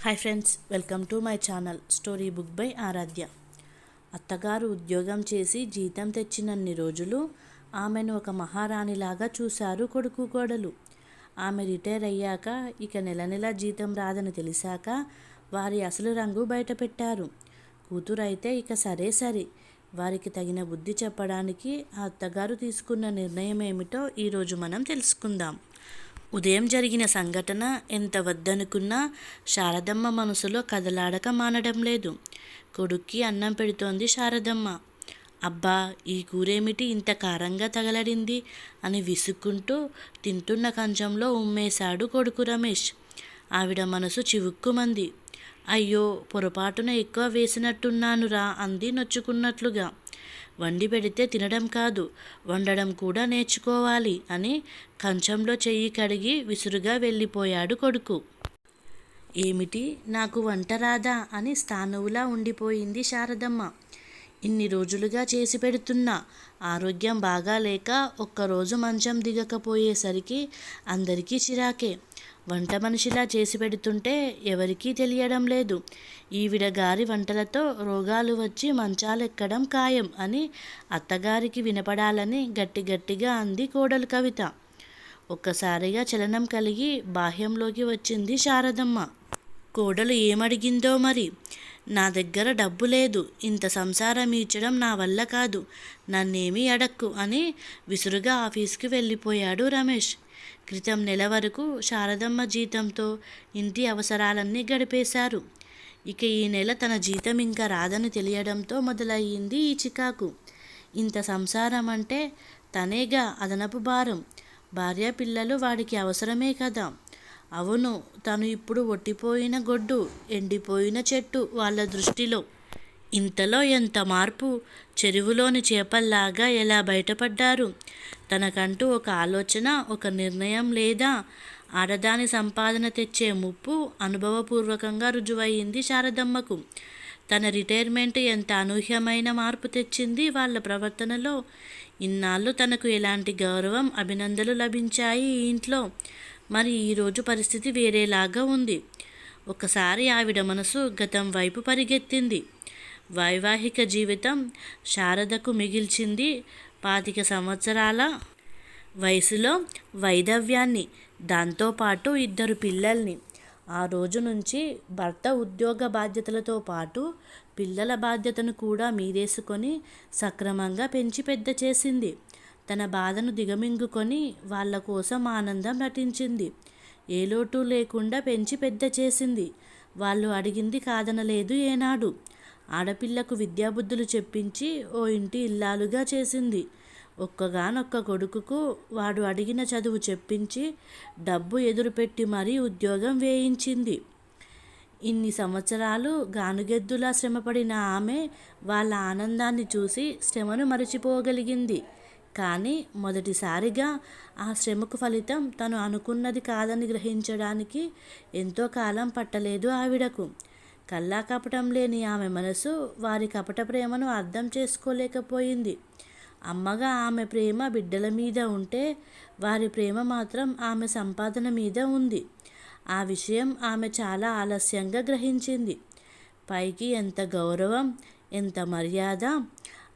Hi friends, welcome to my channel story book by Aaradhya. అత్తగారు ఉద్యోగం చేసి జీతం తెచ్చినన్ని రోజులు ఆమెను ఒక మహారాణిలాగా చూశారు కొడుకు కోడలు. ఆమె రిటైర్ అయ్యాక ఇక నెల నెల జీతం రాదని తెలిసాక వారి అసలు రంగు బయటపెట్టారు. కూతురైతే ఇక సరే వారికి తగిన బుద్ధి చెప్పడానికి ఆ అత్తగారు తీసుకున్న నిర్ణయం ఏమిటో ఈరోజు మనం తెలుసుకుందాం. ఉదయం జరిగిన సంఘటన ఎంత వద్దనుకున్నా శారదమ్మ మనసులో కదలాడక మానడం లేదు. కొడుక్కి అన్నం పెడుతోంది శారదమ్మ. అబ్బా, ఈ కూరేమిటి ఇంత కారంగా తగలడింది అని విసుక్కుంటూ తింటున్న కంచంలో ఉమ్మేశాడు కొడుకు రమేష్. ఆవిడ మనసు చివుక్కుమంది. అయ్యో, పొరపాటున ఎక్కువ వేసినట్టున్నానురా అంది నొచ్చుకున్నట్లుగా. వండి పెడితే తినడం కాదు, వండడం కూడా నేర్చుకోవాలి అని కంచంలో చెయ్యి కడిగి విసురుగా వెళ్ళిపోయాడు కొడుకు. ఏమిటి, నాకు వంట రాదా అని స్థానువులా ఉండిపోయింది శారదమ్మ. ఇన్ని రోజులుగా చేసి పెడుతున్నా, ఆరోగ్యం బాగాలేక ఒక్కరోజు మంచం దిగకపోయేసరికి అందరికీ చిరాకే. వంట మనిషిలా చేసి పెడుతుంటే ఎవరికీ తెలియడం లేదు. ఈవిడ గారి వంటలతో రోగాలు వచ్చి మంచాలెక్కడం ఖాయం అని అత్తగారికి వినపడాలని గట్టిగా అంది కోడలు కవిత. ఒక్కసారిగా చలనం కలిగి బాహ్యంలోకి వచ్చింది శారదమ్మ. కోడలు ఏమడిగిందో మరి. నా దగ్గర డబ్బు లేదు, ఇంత సంసారం ఈడ్చడం నా వల్ల కాదు, నన్నేమీ అడక్కు అని విసురుగా ఆఫీస్కి వెళ్ళిపోయాడు రమేష్. క్రితం నెల వరకు శారదమ్మ జీతంతో ఇంటి అవసరాలన్నీ గడిపేశారు. ఇక ఈ నెల తన జీతం ఇంకా రాదని తెలియడంతో మొదలయ్యింది ఈ చికాకు. ఇంత సంసారం అంటే తనేగా అదనపు భారం. భార్య పిల్లలు వాడికి అవసరమే కదా. అవును, తను ఇప్పుడు ఒట్టిపోయిన గొడ్డు, ఎండిపోయిన చెట్టు వాళ్ళ దృష్టిలో. ఇంతలో ఎంత మార్పు! చెరువులోని చేపల్లాగా ఎలా బయటపడ్డారు. తనకంటూ ఒక ఆలోచన, ఒక నిర్ణయం లేదా? ఆడదాని సంపాదన తెచ్చే ముప్పు అనుభవపూర్వకంగా రుజువయ్యింది శారదమ్మకు. తన రిటైర్మెంట్ ఎంత అనూహ్యమైన మార్పు తెచ్చింది వాళ్ళ ప్రవర్తనలో. ఇన్నాళ్ళు తనకు ఎలాంటి గౌరవం, అభినందనలు లభించాయి ఈ ఇంట్లో. మరి ఈరోజు పరిస్థితి వేరేలాగా ఉంది. ఒకసారి ఆవిడ మనసు గతం వైపు పరిగెత్తింది. వైవాహిక జీవితం శారదకు మిగిల్చింది 25 సంవత్సరాల వయసులో వైధవ్యాన్ని, దాంతోపాటు 2 పిల్లల్ని. ఆ రోజు నుంచి భర్త ఉద్యోగ బాధ్యతలతో పాటు పిల్లల బాధ్యతను కూడా మీదేసుకొని సక్రమంగా పెంచి పెద్ద చేసింది. తన బాధను దిగమింగుకొని వాళ్ళ కోసం ఆనందం నటించింది. ఏ లోటు లేకుండా పెంచి పెద్ద చేసింది. వాళ్ళు అడిగింది కాదనలేదు ఏనాడు. ఆడపిల్లకు విద్యాబుద్ధులు చెప్పించి ఓ ఇంటి ఇల్లాలుగా చేసింది. ఒక్కగానొక్క కొడుకుకు వాడు అడిగిన చదువు చెప్పించి డబ్బు ఎదురుపెట్టి మరీ ఉద్యోగం వేయించింది. ఇన్ని సంవత్సరాలు గానుగెద్దులా శ్రమపడిన ఆమె వాళ్ళ ఆనందాన్ని చూసి శ్రమను మరచిపోగలిగింది. కానీ మొదటిసారిగా ఆ శ్రమకు ఫలితం తను అనుకున్నది కాదని గ్రహించడానికి ఎంతో కాలం పట్టలేదు ఆవిడకు. కల్లా కపటం లేని ఆమె మనసు వారి కపట ప్రేమను అర్థం చేసుకోలేకపోయింది. అమ్మగా ఆమె ప్రేమ బిడ్డల మీద ఉంటే, వారి ప్రేమ మాత్రం ఆమె సంపాదన మీద ఉంది. ఆ విషయం ఆమె చాలా ఆలస్యంగా గ్రహించింది. పైకి ఎంత గౌరవం, ఎంత మర్యాద!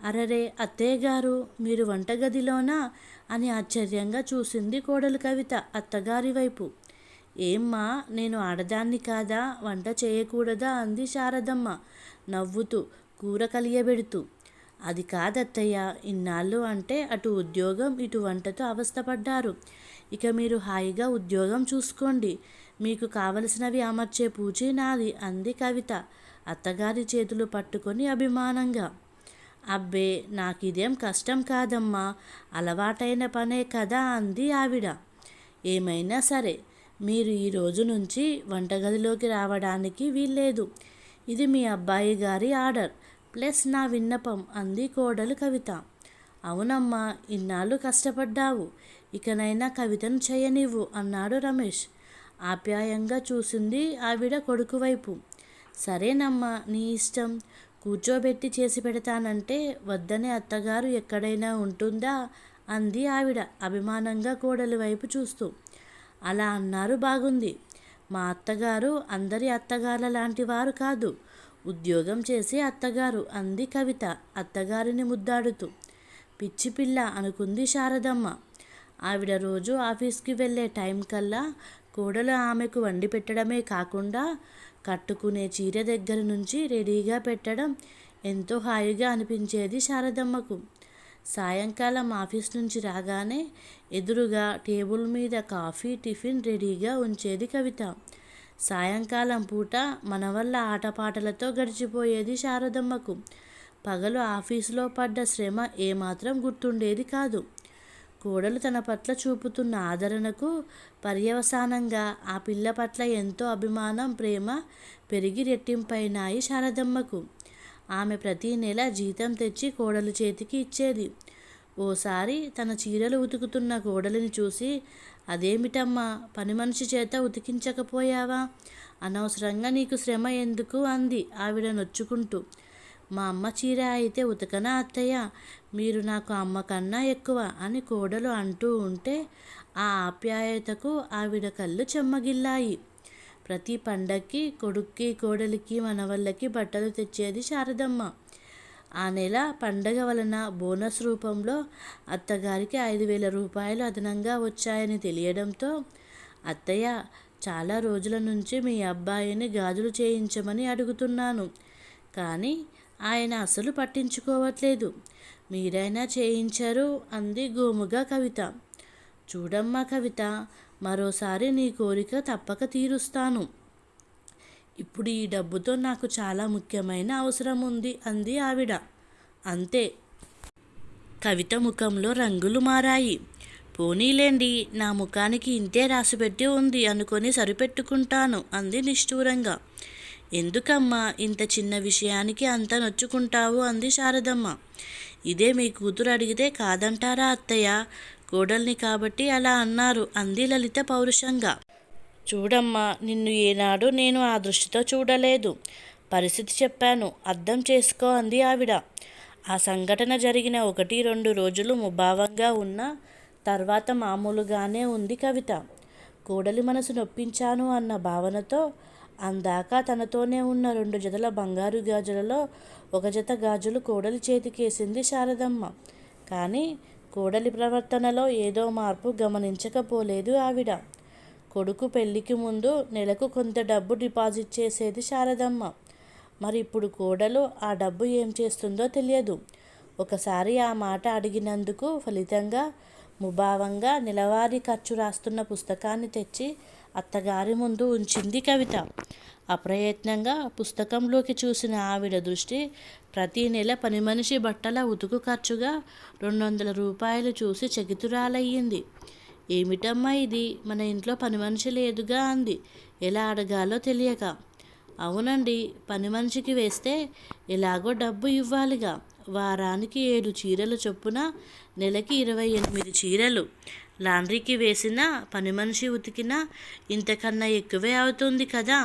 అరరే, అత్తయ్యగారు మీరు వంటగదిలోనా అని ఆశ్చర్యంగా చూసింది కోడలు కవిత అత్తగారి వైపు. ఏమ్మా, నేను ఆడదాన్ని కాదా, వంట చేయకూడదా అంది శారదమ్మ నవ్వుతూ, కూర కలియబెడుతూ. అది కాదత్తయ్య, ఇన్నాళ్ళు అంటే అటు ఉద్యోగం ఇటు వంటతో అవస్థపడ్డారు. ఇక మీరు హాయిగా ఉద్యోగం చూసుకోండి, మీకు కావలసినవి అమర్చే పూచి నాది అంది కవిత అత్తగారి చేతులు పట్టుకొని అభిమానంగా. అబ్బే, నాకిదేం కష్టం కాదమ్మా, అలవాటైన పనే కదా అంది ఆవిడ. ఏమైనా సరే, మీరు ఈ రోజు నుంచి వంటగదిలోకి రావడానికి వీల్లేదు. ఇది మీ అబ్బాయి గారి ఆర్డర్ ప్లస్ నా విన్నపం అంది కోడలు కవిత. అవునమ్మా, ఇన్నాళ్ళు కష్టపడ్డావు, ఇకనైనా కవితను చేయనివ్వు అన్నాడు రమేష్. ఆప్యాయంగా చూసింది ఆవిడ కొడుకు వైపు. సరేనమ్మా, నీ ఇష్టం. కూర్చోబెట్టి చేసి పెడతానంటే వద్దనే అత్తగారు ఎక్కడైనా ఉంటుందా అంది ఆవిడ అభిమానంగా కోడలి వైపు చూస్తూ. అలా అన్నారు బాగుంది. మా అత్తగారు అందరి అత్తగారుల లాంటి వారు కాదు, ఉద్యోగం చేసే అత్తగారు అంది కవిత అత్తగారిని ముద్దాడుతూ. పిచ్చి పిల్ల అనుకుంది శారదమ్మ. ఆవిడ రోజు ఆఫీస్కి వెళ్ళే టైం కల్లా కోడలు ఆమెకు వండి పెట్టడమే కాకుండా కట్టుకునే చీర దగ్గర నుంచి రెడీగా పెట్టడం ఎంతో హాయిగా అనిపించేది శారదమ్మకు. సాయంకాలం ఆఫీస్ నుంచి రాగానే ఎదురుగా టేబుల్ మీద కాఫీ టిఫిన్ రెడీగా ఉంచేది కవిత. సాయంకాలం పూట మనవల్ల ఆటపాటలతో గడిచిపోయేది శారదమ్మకు. పగలు ఆఫీసులో పడ్డ శ్రమ ఏమాత్రం గుర్తుండేది కాదు. కోడలు తన పట్ల చూపుతున్న ఆదరణకు పర్యవసానంగా ఆ పిల్ల పట్ల ఎంతో అభిమానం, ప్రేమ పెరిగి రెట్టింపైనాయి శారదమ్మకు. ఆమె ప్రతీ నెల జీతం తెచ్చి కోడలు చేతికి ఇచ్చేది. ఓసారి తన చీరలు ఉతుకుతున్న కోడలిని చూసి, అదేమిటమ్మా, పని మనిషి చేత ఉతికించకపోయావా? అనవసరంగా నీకు శ్రమ ఎందుకు అంది ఆవిడ నొచ్చుకుంటూ. మా అమ్మ చీర అయితే ఉతకనా అత్తయ్య, మీరు నాకు అమ్మ కన్నా ఎక్కువ అని కోడలు అంటూ ఉంటే ఆ ఆప్యాయతకు ఆవిడ కళ్ళు చెమ్మగిల్లాయి. ప్రతి పండక్కి కొడుక్కి, కోడలికి, మనవళ్ళకి బట్టలు తెచ్చేది శారదమ్మ. ఆ నెల పండగ వలన బోనస్ రూపంలో అత్తగారికి 5,000 రూపాయలు అదనంగా వచ్చాయని తెలియడంతో, అత్తయ్య, చాలా రోజుల నుంచి మీ అబ్బాయిని గాజులు చేయించమని అడుగుతున్నాను, కానీ ఆయన అసలు పట్టించుకోవట్లేదు. మీరైనా చేయించరు అంది గోముగా కవిత. చూడమ్మా కవిత, మరోసారి నీ కోరిక తప్పక తీరుస్తాను. ఇప్పుడు ఈ డబ్బుతో నాకు చాలా ముఖ్యమైన అవసరం ఉంది అంది ఆవిడ. అంతే. కవిత ముఖంలో రంగులు మారాయి. పోనీలేండి, నా ముఖానికి ఇంతే రాసిపెట్టి ఉంది అనుకొని సరిపెట్టుకుంటాను అంది నిష్ఠూరంగా. ఎందుకమ్మా ఇంత చిన్న విషయానికి అంత నొచ్చుకుంటావు అంది శారదమ్మ. ఇదే మీ కూతురు అడిగితే కాదంటారా అత్తయ్య? కోడల్ని కాబట్టి అలా అన్నారు అంది లలిత పౌరుషంగా. చూడమ్మా, నిన్ను ఏనాడు నేను ఆ దృష్టితో చూడలేదు. పరిస్థితి చెప్పాను, అర్థం చేసుకో అంది ఆవిడ. ఆ సంఘటన జరిగిన 1-2 రోజులు ముభావంగా ఉన్న తర్వాత మామూలుగానే ఉంది కవిత. కోడలి మనసు నొప్పించాను అన్న భావనతో అందాక తనతోనే ఉన్న 2 జతల బంగారు గాజులలో 1 జత గాజులు కోడలి చేతికేసింది శారదమ్మ. కానీ కోడలి ప్రవర్తనలో ఏదో మార్పు గమనించకపోలేదు ఆవిడ. కొడుకు పెళ్లికి ముందు నెలకు కొంత డబ్బు డిపాజిట్ చేసేది శారదమ్మ. మరి ఇప్పుడు కోడలు ఆ డబ్బు ఏం చేస్తుందో తెలియదు. ఒకసారి ఆ మాట అడిగినందుకు ఫలితంగా ముభావంగా నెలవారీ ఖర్చు రాస్తున్న పుస్తకాన్ని తెచ్చి అత్తగారి ముందు ఉంచింది కవిత. అప్రయత్నంగా పుస్తకంలోకి చూసిన ఆవిడ దృష్టి ప్రతీ నెల పని మనిషి బట్టల ఉతుకు ఖర్చుగా 200 రూపాయలు చూసి చకితురాలయ్యింది. ఏమిటమ్మా ఇది, మన ఇంట్లో పని మనిషి లేదుగా అంది ఎలా అడగాలో తెలియక. అవునండి, పని మనిషికి వేస్తే ఎలాగో డబ్బు ఇవ్వాలిగా. వారానికి 7 చీరలు చొప్పున నెలకి 28 చీరలు. లాండ్రీకి వేసినా పని మనిషి ఉతికినా ఇంతకన్నా ఎక్కువే అవుతుంది కదా.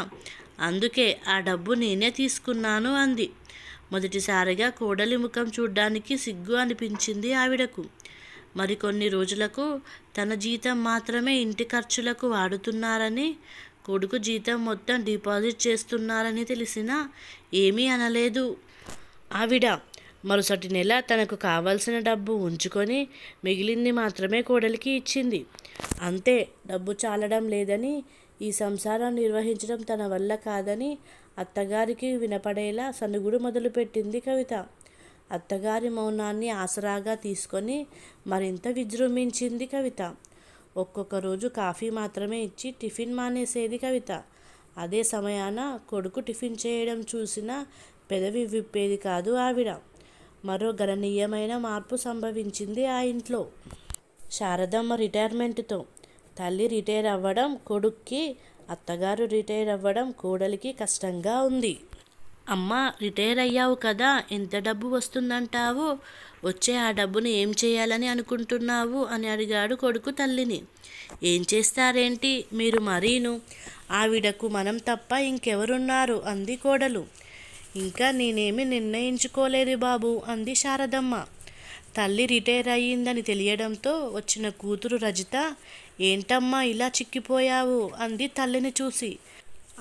అందుకే ఆ డబ్బు నేనే తీసుకున్నాను అంది. మొదటిసారిగా కోడలి ముఖం చూడ్డానికి సిగ్గు అనిపించింది ఆవిడకు. మరికొన్ని రోజులకు తన జీతం మాత్రమే ఇంటి ఖర్చులకు వాడుతున్నారని, కొడుకు జీతం మొత్తం డిపాజిట్ చేస్తున్నారని తెలిసినా ఏమీ అనలేదు ఆవిడ. మరుసటి నెల తనకు కావలసిన డబ్బు ఉంచుకొని మిగిలింది మాత్రమే కోడలికి ఇచ్చింది. అంతే. డబ్బు చాలడం లేదని, ఈ సంసారం నిర్వహించడం తన వల్ల కాదని అత్తగారికి వినపడేలా సనుగుడు మొదలుపెట్టింది కవిత. అత్తగారి మౌనాన్ని ఆసరాగా తీసుకొని మరింత విజృంభించింది కవిత. ఒక్కొక్క రోజు కాఫీ మాత్రమే ఇచ్చి టిఫిన్ మానేసేది కవిత. అదే సమయాన కొడుకు టిఫిన్ చేయడం చూసినా పెదవి విప్పేది కాదు ఆవిడ. మరో గణనీయమైన మార్పు సంభవించింది ఆ ఇంట్లో. శారదమ్మ రిటైర్మెంటుతో. తల్లి రిటైర్ అవ్వడం కొడుక్కి, అత్తగారు రిటైర్ అవ్వడం కోడలికి కష్టంగా ఉంది. అమ్మా, రిటైర్ అయ్యావు కదా, ఎంత డబ్బు వస్తుందంటావు? వచ్చే ఆ డబ్బుని ఏం చేయాలని అనుకుంటున్నావు అని అడిగాడు కొడుకు తల్లిని. ఏం చేస్తారేంటి మీరు మరీను, ఆవిడకు మనం తప్ప ఇంకెవరున్నారు అంది కోడలు. ఇంకా నేనేమి నిర్ణయించుకోలేదు బాబు అంది శారదమ్మ. తల్లి రిటైర్ అయ్యిందని తెలియడంతో వచ్చిన కూతురు రజిత, ఏంటమ్మా ఇలా చిక్కిపోయావు అంది తల్లిని చూసి.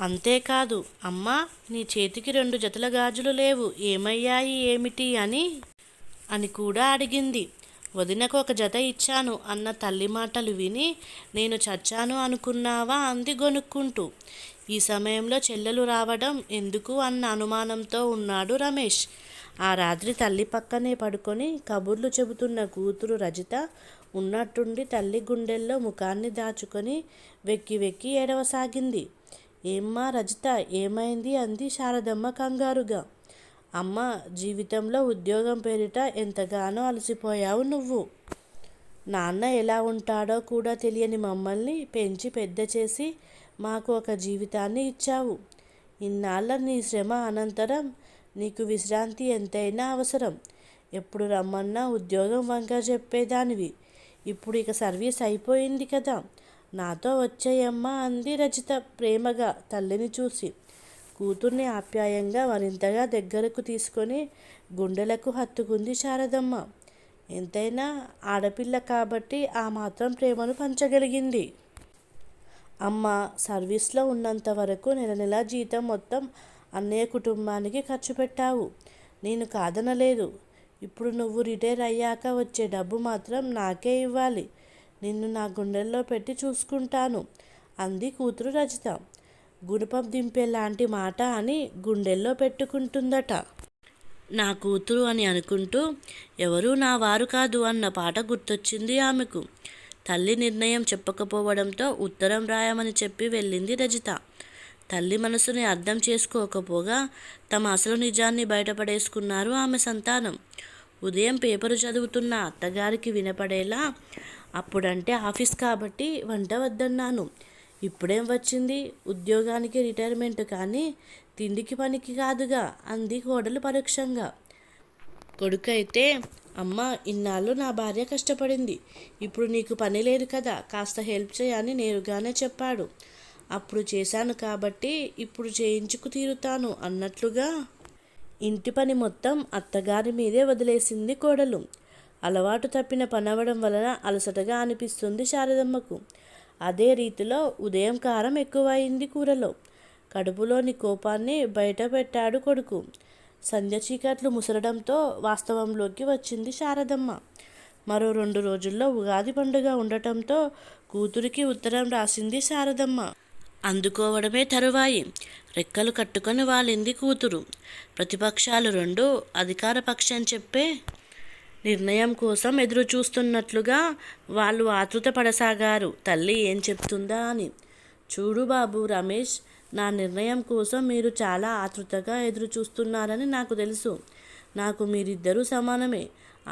అంతేకాదు, అమ్మా నీ చేతికి 2 జతల గాజులు లేవు, ఏమయ్యాయి ఏమిటి అని కూడా అడిగింది. వదినకు 1 జత ఇచ్చాను అన్న తల్లి మాటలు విని, నేను చచ్చాను అనుకున్నావా అంది గొనుక్కుంటూ. ఈ సమయంలో చెల్లెలు రావడం ఎందుకు అన్న అనుమానంతో ఉన్నాడు రమేష్. ఆ రాత్రి తల్లి పక్కనే పడుకొని కబుర్లు చెబుతున్న కూతురు రజిత ఉన్నట్టుండి తల్లి గుండెల్లో ముఖాన్ని దాచుకొని వెక్కి వెక్కి ఏడవసాగింది. ఏమ్మా రజిత, ఏమైంది అంది శారదమ్మ కంగారుగా. అమ్మ, జీవితంలో ఉద్యోగం పేరిట ఎంతగానో అలసిపోయావు నువ్వు. నాన్న ఎలా ఉంటాడో కూడా తెలియని మమ్మల్ని పెంచి పెద్ద చేసి మాకు ఒక జీవితాన్ని ఇచ్చావు. ఇన్నాళ్ళ నీ శ్రమ అనంతరం నీకు విశ్రాంతి ఎంతైనా అవసరం. ఎప్పుడు రమ్మన్నా ఉద్యోగం వంక చెప్పేదానివి. ఇప్పుడు ఇక సర్వీస్ అయిపోయింది కదా, నాతో వచ్చేయమ్మా అంది రజిత ప్రేమగా తల్లిని చూసి. కూతుర్ని ఆప్యాయంగా మరింతగా దగ్గరకు తీసుకొని గుండెలకు హత్తుకుంది శారదమ్మ. ఎంతైనా ఆడపిల్ల కాబట్టి ఆ మాత్రం ప్రేమను పంచగలిగింది. అమ్మ, సర్వీస్లో ఉన్నంత వరకు నెల నెలా జీతం మొత్తం అన్నయ్య కుటుంబానికి ఖర్చు పెట్టావు. నేను కాదనలేదు. ఇప్పుడు నువ్వు రిటైర్ అయ్యాక వచ్చే డబ్బు మాత్రం నాకే ఇవ్వాలి. నిన్ను నా గుండెల్లో పెట్టి చూసుకుంటాను అంది కూతురు రజిత. గుణపం దింపేలాంటి మాట అని గుండెల్లో పెట్టుకుంటుందట. నా కూతురు అని అనుకుంటూ ఎవరూ నా వారు కాదు అన్న పాట గుర్తొచ్చింది ఆమెకు. తల్లి నిర్ణయం చెప్పకపోవడంతో ఉత్తరం రాయమని చెప్పి వెళ్ళింది రజిత. తల్లి మనసుని అర్థం చేసుకోకపోగా తమ అసలు నిజాన్ని బయటపడేసుకున్నారు ఆమె సంతానం. ఉదయం పేపరు చదువుతున్న అత్తగారికి వినపడేలా, అప్పుడంటే ఆఫీస్ కాబట్టి వంట వద్దన్నాను. ఇప్పుడేం వచ్చింది, ఉద్యోగానికి రిటైర్మెంట్ కానీ తిండికి పనికి కాదుగా అంది కోడలు పరోక్షంగా. కొడుకైతే, అమ్మ, ఇన్నాళ్ళు నా భార్య కష్టపడింది, ఇప్పుడు నీకు పని లేదు కదా, కాస్త హెల్ప్ చేయని నేరుగానే చెప్పాడు. అప్పుడు చేశాను కాబట్టి ఇప్పుడు చేయించుకు తీరుతాను అన్నట్లుగా ఇంటి పని మొత్తం అత్తగారి మీదే వదిలేసింది కోడలు. అలవాటు తప్పిన పనవడం వలన అలసటగా అనిపిస్తుంది శారదమ్మకు. అదే రీతిలో ఉదయం కారం ఎక్కువైంది కూరలో. కడుపులోని కోపాన్ని బయట పెట్టాడు కొడుకు. సంధ్య చీకట్లు ముసరడంతో వాస్తవంలోకి వచ్చింది శారదమ్మ. మరో 2 రోజుల్లో ఉగాది పండుగ ఉండటంతో కూతురికి ఉత్తరం రాసింది శారదమ్మ. అందుకోవడమే తరువాయి. రెక్కలు కట్టుకొని వాలింది కూతురు. ప్రతిపక్షాలు 2 అధికార పక్షం చెప్పే నిర్ణయం కోసం ఎదురు చూస్తున్నట్లుగా వాళ్ళు ఆతృత పడసాగారు, తల్లి ఏం చెప్తుందా అని. చూడు బాబు రమేష్, నా నిర్ణయం కోసం మీరు చాలా ఆతృతగా ఎదురు చూస్తున్నారని నాకు తెలుసు. నాకు మీరిద్దరూ సమానమే.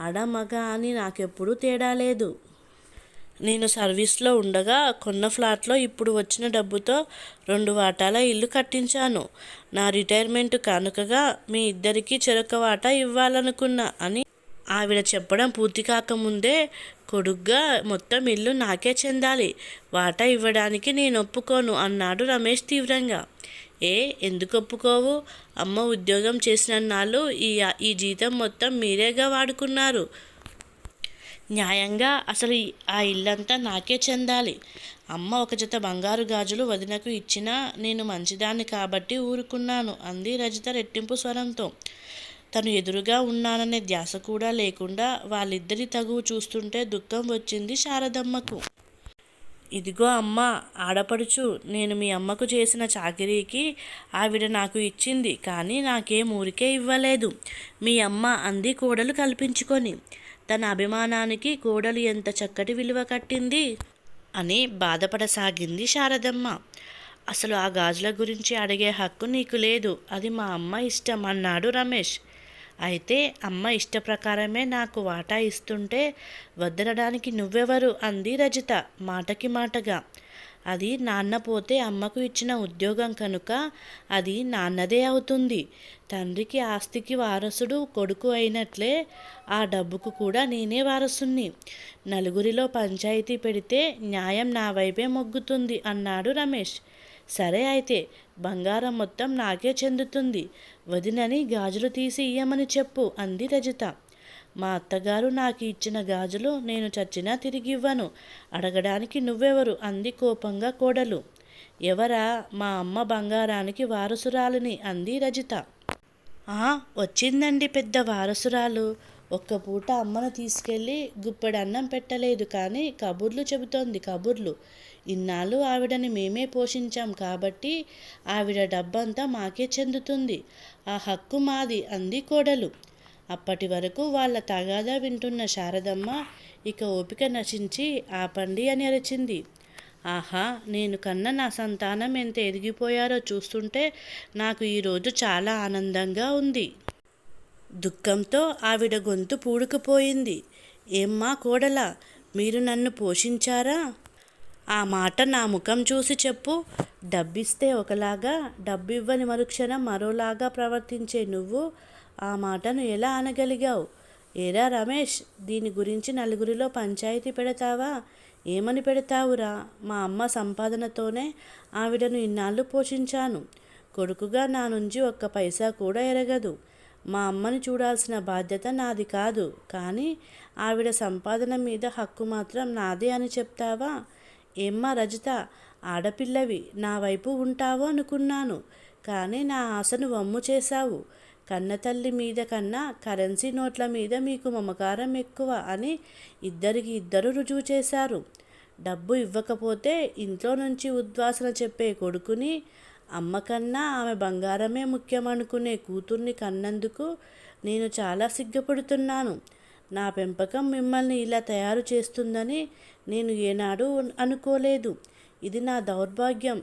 ఆడ మగ అని నాకెప్పుడూ తేడా లేదు. నేను సర్వీస్లో ఉండగా కొన్న ఫ్లాట్లో ఇప్పుడు వచ్చిన డబ్బుతో 2 వాటాల ఇల్లు కట్టించాను. నా రిటైర్మెంట్ కానుకగా మీ ఇద్దరికీ చెరొక వాటా ఇవ్వాలనుకున్నా అని ఆవిడ చెప్పడం పూర్తి కాకముందే, కొడుగ్గా మొత్తం ఇల్లు నాకే చెందాలి, వాటా ఇవ్వడానికి నేను ఒప్పుకోను అన్నాడు రమేష్ తీవ్రంగా. ఎందుకు ఒప్పుకోవు? అమ్మ ఉద్యోగం చేసినన్నాళ్ళు ఈ జీతం మొత్తం మీరేగా వాడుకున్నారు. న్యాయంగా అసలు ఆ ఇల్లంతా నాకే చెందాలి. అమ్మ 1 జత బంగారు గాజులు వదినకు ఇచ్చినా నేను మంచిదాన్ని కాబట్టి ఊరుకున్నాను అంది రజిత రెట్టింపు స్వరంతో. తను ఎదురుగా ఉన్నాననే ధ్యాస కూడా లేకుండా వాళ్ళిద్దరి తగువు చూస్తుంటే దుఃఖం వచ్చింది శారదమ్మకు. ఇదిగో అమ్మ, ఆడపడుచు, నేను మీ అమ్మకు చేసిన చాకిరీకి ఆవిడ నాకు ఇచ్చింది, కానీ నాకేం ఊరికే ఇవ్వలేదు మీ అమ్మ అంది కోడలు కల్పించుకొని. తన అభిమానానికి కోడలు ఎంత చక్కటి విలువ కట్టింది అని బాధపడసాగింది శారదమ్మ. అసలు ఆ గాజుల గురించి అడిగే హక్కు నీకు లేదు, అది మా అమ్మ ఇష్టం అన్నాడు రమేష్. అయితే అమ్మ ఇష్ట ప్రకారమే నాకు వాటా ఇస్తుంటే వద్దనడానికి నువ్వెవరు అంది రజిత మాటకి మాటగా. అది నాన్న పోతే అమ్మకు ఇచ్చిన ఉద్యోగం కనుక అది నాన్నదే అవుతుంది. తండ్రికి ఆస్తికి వారసుడు కొడుకు అయినట్లే ఆ డబ్బుకు కూడా నేనే వారసుని. నలుగురిలో పంచాయతీ పెడితే న్యాయం నా వైపే మొగ్గుతుంది అన్నాడు రమేష్. సరే అయితే బంగారం మొత్తం నాకే చెందుతుంది, వదినని గాజులు తీసి ఇయ్యమని చెప్పు అంది రజిత. మా అత్తగారు నాకు ఇచ్చిన గాజులు నేను చచ్చినా తిరిగివ్వను. అడగడానికి నువ్వెవరు? అంది కోపంగా కోడలు. ఎవరా? మా అమ్మ బంగారానికి వారసురాలిని అంది రజిత. వచ్చిందండి పెద్ద వారసురాలు. ఒక్క పూట అమ్మను తీసుకెళ్ళి గుప్పెడు అన్నం పెట్టలేదు, కానీ కబుర్లు చెబుతోంది కబుర్లు. ఇన్నాళ్ళు ఆవిడని మేమే పోషించాం కాబట్టి ఆవిడ డబ్బంతా మాకే చెందుతుంది. ఆ హక్కు మాది అంది కోడలు. అప్పటి వరకు వాళ్ళ తగాదా వింటున్న శారదమ్మ ఇక ఓపిక నశించి ఆపండి అని అరిచింది. ఆహా, నేను కన్న నా సంతానం ఎంత ఎదిగిపోయారో చూస్తుంటే నాకు ఈరోజు చాలా ఆనందంగా ఉంది. దుఃఖంతో ఆవిడ గొంతు పూడుకుపోయింది. ఏమ్మా కోడలా, మీరు నన్ను పోషించారా? ఆ మాట నా ముఖం చూసి చెప్పు. డబ్బిస్తే ఒకలాగా, డబ్బు ఇవ్వని మరుక్షణం మరోలాగా ప్రవర్తించే నువ్వు ఆ మాటను ఎలా అనగలిగావు? ఏరా రమేష్, దీని గురించి నలుగురిలో పంచాయతీ పెడతావా? ఏమని పెడతావురా? మా అమ్మ సంపాదనతోనే ఆవిడను ఇన్నాళ్ళు పోషించాను. కొడుకుగా నా నుంచి ఒక్క పైసా కూడా ఎరగదు. మా అమ్మని చూడాల్సిన బాధ్యత నాది కాదు, కానీ ఆవిడ సంపాదన మీద హక్కు మాత్రం నాదే అని చెప్తావా? ఏమ్మా రజిత, ఆడపిల్లవి, నా వైపు ఉంటావు అనుకున్నాను, కానీ నా ఆశను వమ్ము చేశావు. కన్నతల్లి మీద కన్నా కరెన్సీ నోట్ల మీద మీకు మమకారం ఎక్కువ అని ఇద్దరికి ఇద్దరు రుజువు చేశారు. డబ్బు ఇవ్వకపోతే ఇంట్లో నుంచి ఉద్వాసన చెప్పే కొడుకుని, అమ్మ కన్నా ఆమె బంగారమే ముఖ్యమనుకునే కూతుర్ని కన్నందుకు నేను చాలా సిగ్గుపడుతున్నాను. నా పెంపకం మిమ్మల్ని ఇలా తయారు చేస్తుందని నేను ఏనాడు అనుకోలేదు. ఇది నా దౌర్భాగ్యం.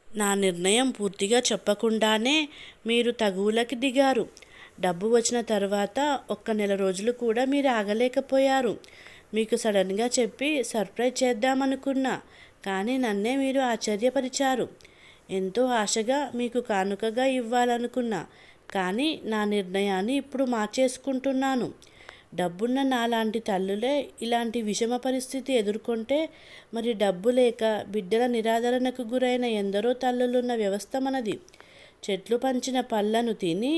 నా నిర్ణయం పూర్తిగా చెప్పకుండానే మీరు తగువులకి దిగారు. డబ్బు వచ్చిన తర్వాత ఒక్క నెల రోజులు కూడా మీరు ఆగలేకపోయారు. మీకు సడన్గా చెప్పి సర్ప్రైజ్ చేద్దామనుకున్నా, కానీ నన్నే మీరు ఆశ్చర్యపరిచారు. ఎంతో ఆశగా మీకు కానుకగా ఇవ్వాలనుకున్నా, కానీ నా నిర్ణయాన్ని ఇప్పుడు మార్చేసుకుంటున్నాను. డబ్బున్న నాలాంటి తల్లులే ఇలాంటి విషమ పరిస్థితి ఎదుర్కొంటే మరి డబ్బు లేక బిడ్డల నిరాదరణకు గురైన ఎందరో తల్లులున్న వ్యవస్థ మనది. చెట్లు పంచిన పళ్ళను తిని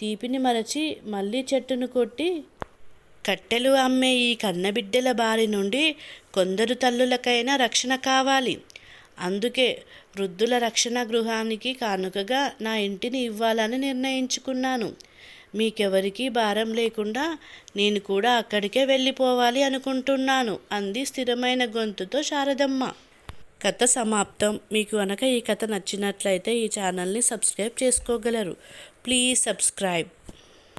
తీపిని మరచి మళ్ళీ చెట్టును కొట్టి కట్టెలు అమ్మే ఈ కన్నబిడ్డల బారి నుండి కొందరు తల్లులకైనా రక్షణ కావాలి. అందుకే వృద్ధుల రక్షణ గృహానికి కానుకగా నా ఇంటిని ఇవ్వాలని నిర్ణయించుకున్నాను. మీకెవరికీ భారం లేకుండా నేను కూడా అక్కడికే వెళ్ళిపోవాలి అనుకుంటున్నాను అంది స్థిరమైన గొంతుతో శారదమ్మ. కథ సమాప్తం. మీకు కనుక ఈ కథ నచ్చినట్లయితే ఈ ఛానల్ని సబ్స్క్రైబ్ చేసుకోగలరు. Please subscribe.